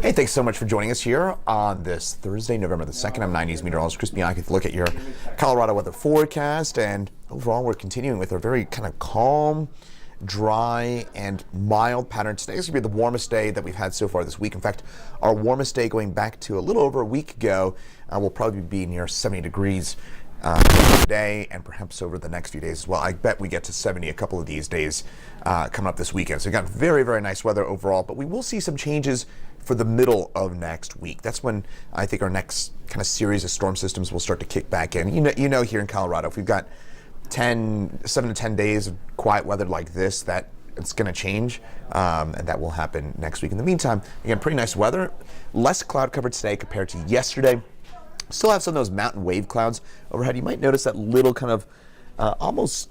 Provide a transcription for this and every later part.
Hey, thanks so much for joining us here on this Thursday, November the 2nd. I'm 90s meteorologist Chris Bianchi to look at your Colorado weather forecast. And overall, we're continuing with a very kind of calm, dry, and mild pattern. Today is going to be the warmest day that we've had so far this week. In fact, our warmest day going back to a little over a week ago will probably be near 70 degrees today and perhaps over the next few days as well. I bet we get to 70 a couple of these days coming up this weekend. So we've got very, very nice weather overall, but we will see some changes for the middle of next week. That's when I think our next kind of series of storm systems will start to kick back in. You know here in Colorado, if we've got 7 to 10 days of quiet weather like this, that it's going to change, and that will happen next week. In the meantime, again, pretty nice weather. Less cloud cover today compared to yesterday. Still have some of those mountain wave clouds overhead. You might notice that little kind of almost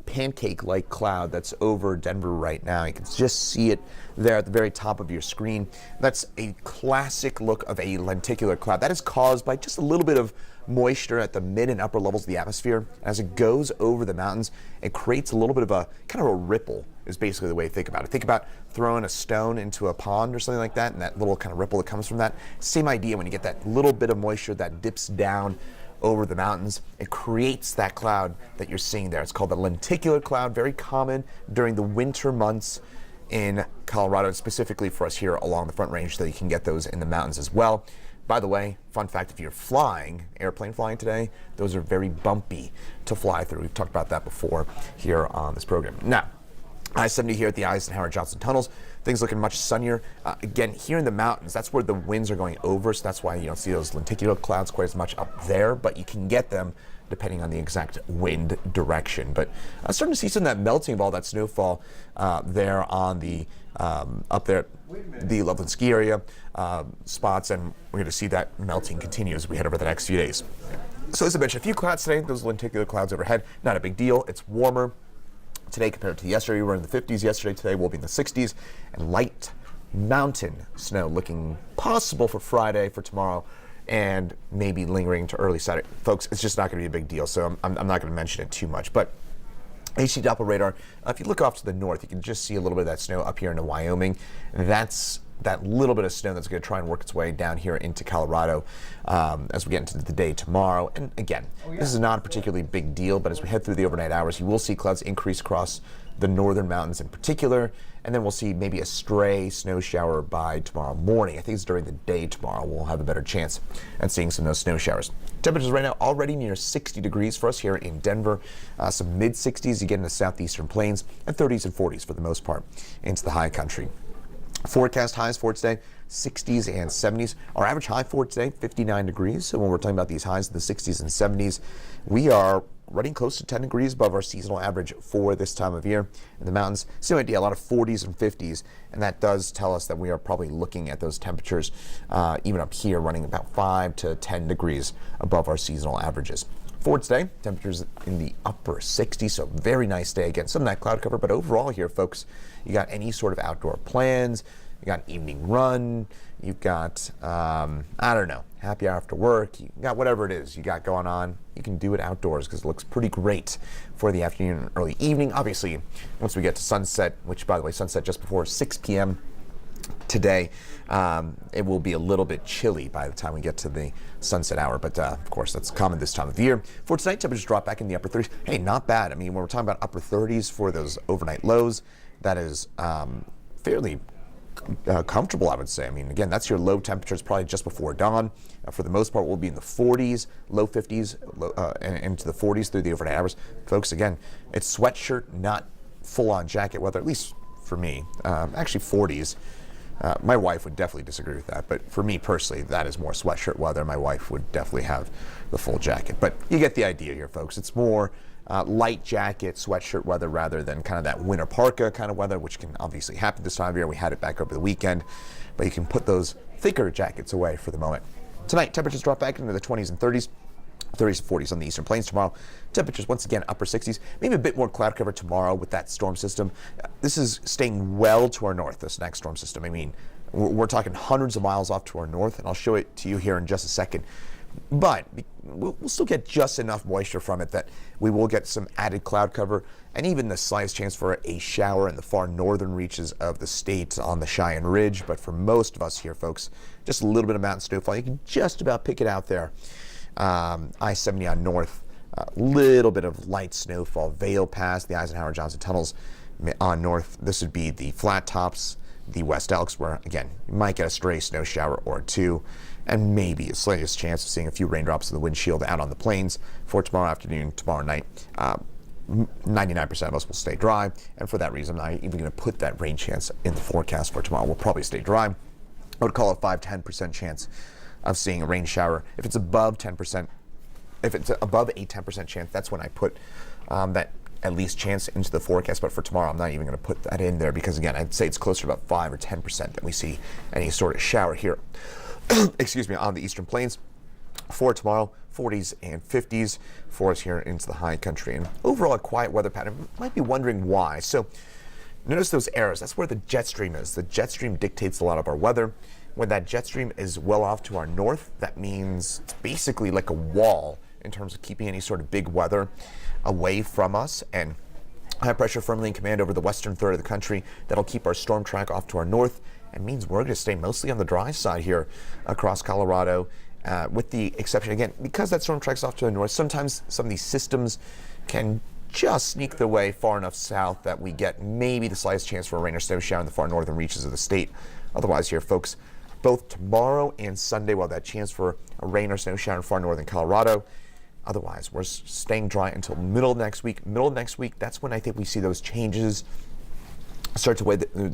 pancake-like cloud that's over Denver right now. You can just see it there at the very top of your screen. That's a classic look of a lenticular cloud. That is caused by just a little bit of moisture at the mid and upper levels of the atmosphere. As it goes over the mountains, it creates a little bit of a kind of a ripple is basically the way to think about it. Think about throwing a stone into a pond or something like that, and that little kind of ripple that comes from that. Same idea when you get that little bit of moisture that dips down over the mountains, it creates that cloud that you're seeing there. It's called the lenticular cloud, very common during the winter months in Colorado, specifically for us here along the Front Range, so you can get those in the mountains as well. By the way, fun fact, if you're airplane flying today, those are very bumpy to fly through. We've talked about that before here on this program. Now, I-70 here at the Eisenhower Johnson tunnels, things looking much sunnier. Again, here in the mountains, that's where the winds are going over, so that's why you don't see those lenticular clouds quite as much up there, but you can get them depending on the exact wind direction. But I'm starting to see some of that melting of all that snowfall there on the up there at the Loveland ski area spots, and we're going to see that melting continue as we head over the next few days. So as I mentioned, a few clouds today, those lenticular clouds overhead, not a big deal. It's warmer today compared to yesterday. We were in the 50s yesterday. Today we'll be in the 60s, and light mountain snow looking possible for Friday, for tomorrow, and maybe lingering to early Saturday. Folks, it's just not going to be a big deal, so I'm not going to mention it too much. But HC Doppler radar, if you look off to the north, you can just see a little bit of that snow up here into Wyoming. That's that little bit of snow that's going to try and work its way down here into Colorado as we get into the day tomorrow. And again, this is not a particularly big deal, but as we head through the overnight hours, you will see clouds increase across the northern mountains in particular, and then we'll see maybe a stray snow shower by tomorrow morning. I think it's during the day tomorrow we'll have a better chance at seeing some of those snow showers. Temperatures right now already near 60 degrees for us here in Denver. Some mid-60s you get in the southeastern plains, and 30s and 40s for the most part into the high country. Forecast highs for today, 60s and 70s. Our average high for today, 59 degrees. So when we're talking about these highs in the 60s and 70s, we are running close to 10 degrees above our seasonal average for this time of year. In the mountains, same idea, a lot of 40s and 50s, and that does tell us that we are probably looking at those temperatures even up here running about 5 to 10 degrees above our seasonal averages. For today, temperatures in the upper 60s, so very nice day. Again, some of that cloud cover, but overall here, folks, you got any sort of outdoor plans, you got an evening run, you've got, I don't know, happy hour after work, you got whatever it is you got going on, you can do it outdoors because it looks pretty great for the afternoon and early evening. Obviously, once we get to sunset, which, by the way, sunset just before 6 p.m. today, it will be a little bit chilly by the time we get to the sunset hour, but of course that's common this time of year. For tonight, temperatures drop back in the upper 30s. Hey, not bad. I mean, when we're talking about upper 30s for those overnight lows, that is fairly comfortable, I would say. I mean, again, that's your low temperatures probably just before dawn. For the most part, we'll be in the 40s, low 50s, and into the 40s through the overnight hours. Folks, again, it's sweatshirt, not full-on jacket weather, at least for me. Actually, 40s. My wife would definitely disagree with that, but for me personally, that is more sweatshirt weather. My wife would definitely have the full jacket, but you get the idea here, folks. It's more light jacket, sweatshirt weather rather than kind of that winter parka kind of weather, which can obviously happen this time of year. We had it back over the weekend, but you can put those thicker jackets away for the moment. Tonight, temperatures drop back into the 20s and 30s. 30s to 40s on the eastern plains tomorrow. Temperatures once again upper 60s. Maybe a bit more cloud cover tomorrow with that storm system. This is staying well to our north, this next storm system. I mean, we're talking hundreds of miles off to our north, and I'll show it to you here in just a second. But we'll still get just enough moisture from it that we will get some added cloud cover and even the slightest chance for a shower in the far northern reaches of the state on the Cheyenne Ridge. But for most of us here, folks, just a little bit of mountain snowfall. You can just about pick it out there. I-70 on north, a little bit of light snowfall. Vail Pass, the Eisenhower-Johnson tunnels on north. This would be the flat tops, the West Elks, where, again, you might get a stray snow shower or two, and maybe a slightest chance of seeing a few raindrops in the windshield out on the plains for tomorrow afternoon, tomorrow night. 99% of us will stay dry, and for that reason, I'm not even going to put that rain chance in the forecast for tomorrow. We'll probably stay dry. I would call it 5-10% chance of seeing a rain shower. If it's above 10%, if it's above a 10% chance, that's when I put that at least chance into the forecast. But for tomorrow, I'm not even going to put that in there because, again, I'd say it's closer to about 5 or 10% that we see any sort of shower here. Excuse me, on the eastern plains. For tomorrow, 40s and 50s for us here into the high country. And overall, a quiet weather pattern. You might be wondering why. So notice those arrows. That's where the jet stream is. The jet stream dictates a lot of our weather. When that jet stream is well off to our north, that means it's basically like a wall in terms of keeping any sort of big weather away from us. And high pressure firmly in command over the western third of the country. That'll keep our storm track off to our north. It means we're going to stay mostly on the dry side here across Colorado, with the exception, again, because that storm track's off to the north, sometimes some of these systems can just sneak their way far enough south that we get maybe the slightest chance for a rain or snow shower in the far northern reaches of the state. Otherwise here, folks, both tomorrow and Sunday, we'll have that chance for a rain or snow shower in far northern Colorado. Otherwise, we're staying dry until middle of next week. Middle of next week, that's when I think we see those changes start to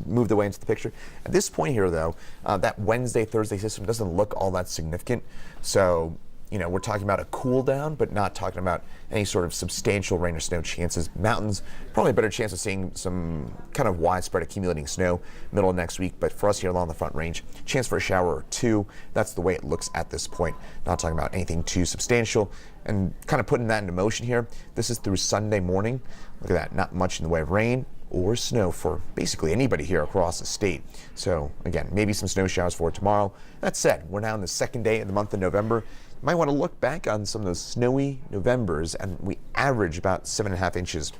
move their way into the picture. At this point here, though, that Wednesday, Thursday system doesn't look all that significant. So, you know, we're talking about a cool down, but not talking about any sort of substantial rain or snow chances. Mountains, probably a better chance of seeing some kind of widespread accumulating snow middle of next week. But for us here along the Front Range, chance for a shower or two. That's the way it looks at this point. Not talking about anything too substantial. And kind of putting that into motion here, this is through Sunday morning. Look at that, not much in the way of rain or snow for basically anybody here across the state. So again, maybe some snow showers for tomorrow. That said, we're now in the second day of the month of November. You might want to look back on some of those snowy Novembers, and we average about 7.5 inches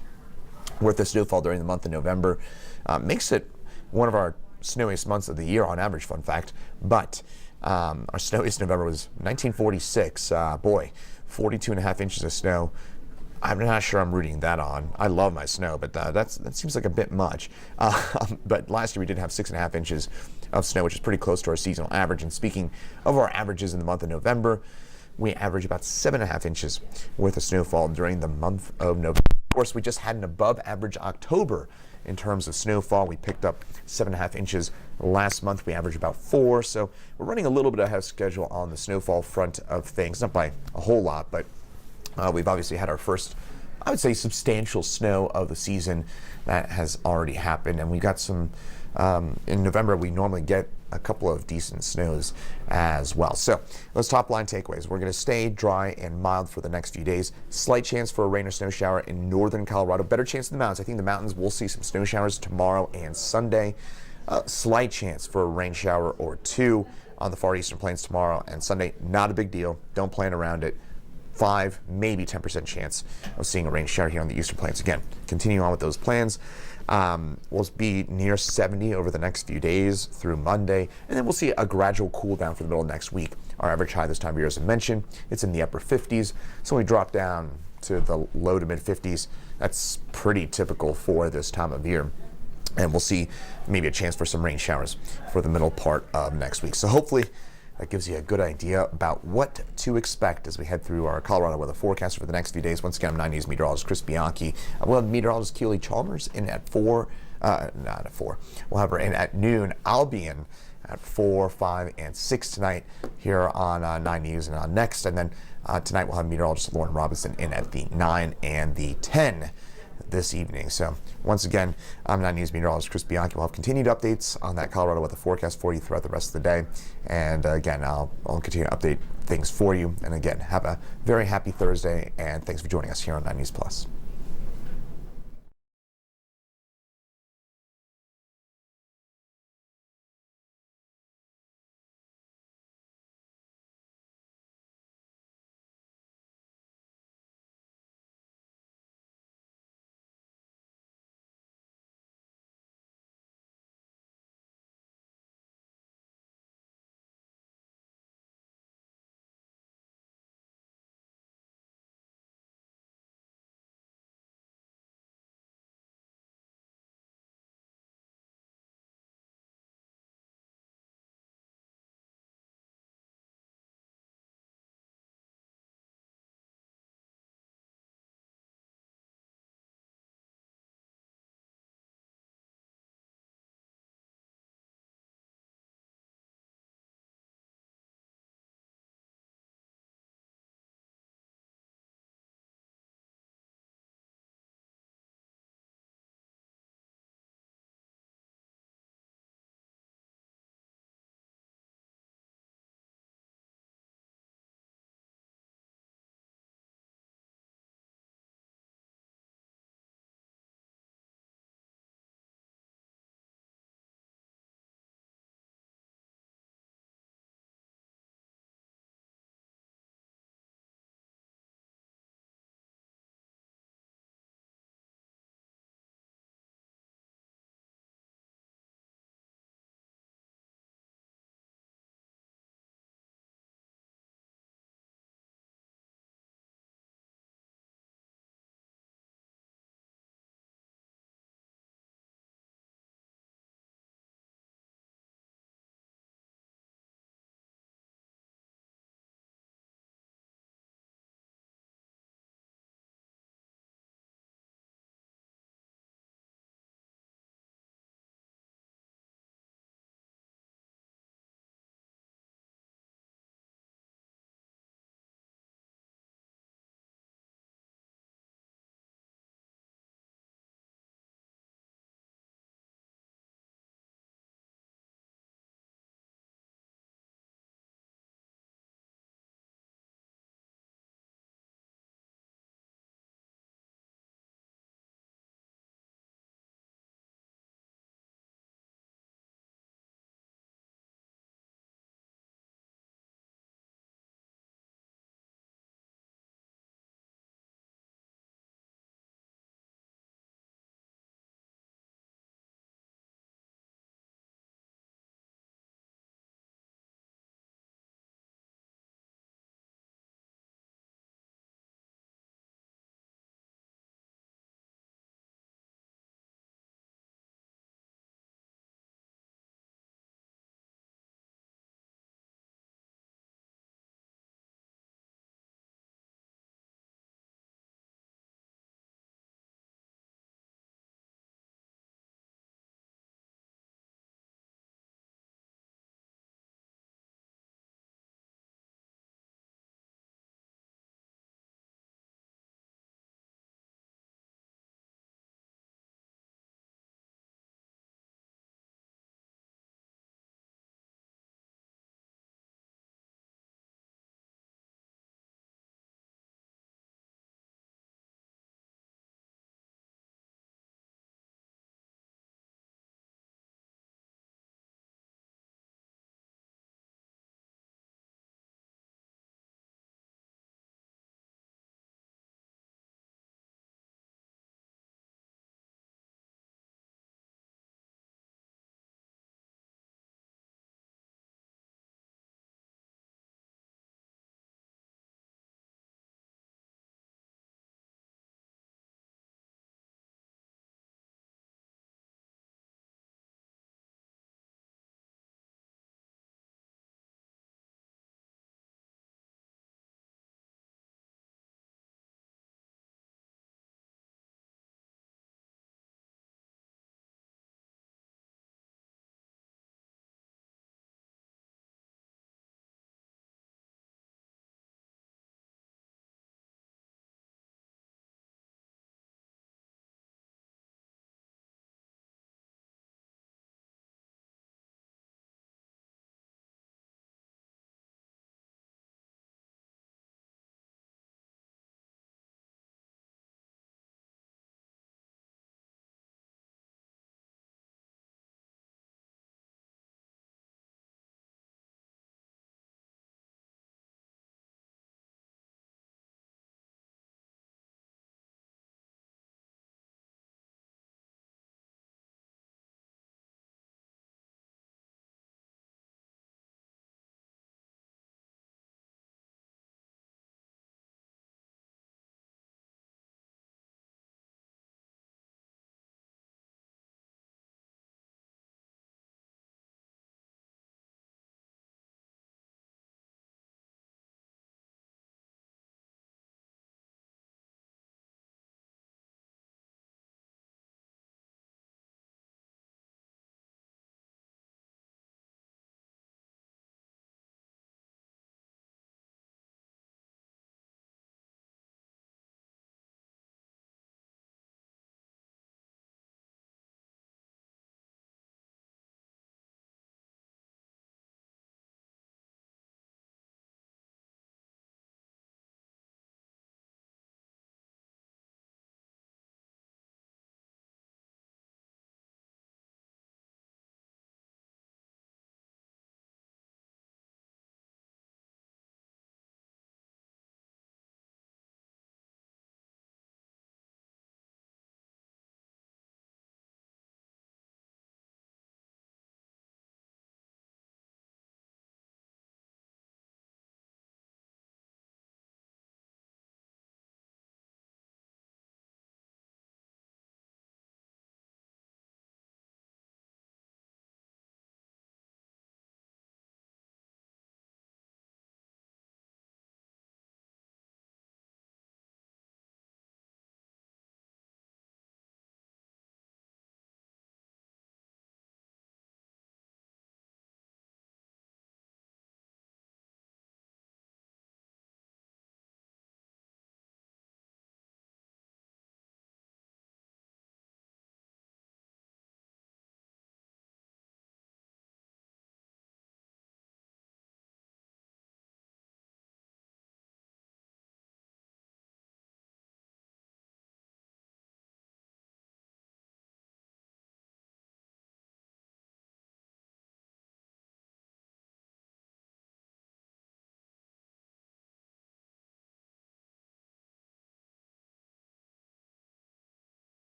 worth of snowfall during the month of November. Makes it one of our snowiest months of the year on average, fun fact. But our snowiest November was 1946. Boy, 42.5 inches of snow. I'm not sure I'm rooting that on. I love my snow, but that seems like a bit much. But last year we did have 6.5 inches of snow, which is pretty close to our seasonal average. And speaking of our averages in the month of November, we average about 7.5 inches worth of snowfall during the month of November. Of course, we just had an above average October in terms of snowfall. We picked up 7.5 inches last month. We averaged about 4. So we're running a little bit ahead of schedule on the snowfall front of things, not by a whole lot, but we've obviously had our first, I would say, substantial snow of the season that has already happened. And we got some, in November, we normally get a couple of decent snows as well. So those top line takeaways: we're going to stay dry and mild for the next few days. Slight chance for a rain or snow shower in northern Colorado. Better chance in the mountains. I think the mountains will see some snow showers tomorrow and Sunday. Slight chance for a rain shower or two on the far eastern plains tomorrow and Sunday. Not a big deal. Don't plan around it. 5, maybe 10% chance of seeing a rain shower here on the eastern plains. Again, continuing on with those plans. We'll be near 70 over the next few days through Monday, and then we'll see a gradual cool down for the middle of next week. Our average high this time of year, as I mentioned, it's in the upper 50s, so we drop down to the low to mid 50s. That's pretty typical for this time of year. And we'll see maybe a chance for some rain showers for the middle part of next week. So hopefully that gives you a good idea about what to expect as we head through our Colorado weather forecast for the next few days. Once again, I'm 9 News meteorologist Chris Bianchi. We'll have meteorologist Keely Chalmers in at 4. Not at 4. We'll have her in at noon. I'll be in at 4, 5, and 6 tonight here on 9 News and on Next. And then tonight we'll have meteorologist Lauren Robinson in at the 9 and the 10 this evening. So once again, I'm 9 News meteorologist Chris Bianchi. We'll have continued updates on that Colorado weather forecast for you throughout the rest of the day. And again, I'll continue to update things for you. And again, have a very happy Thursday, and thanks for joining us here on 9 News Plus.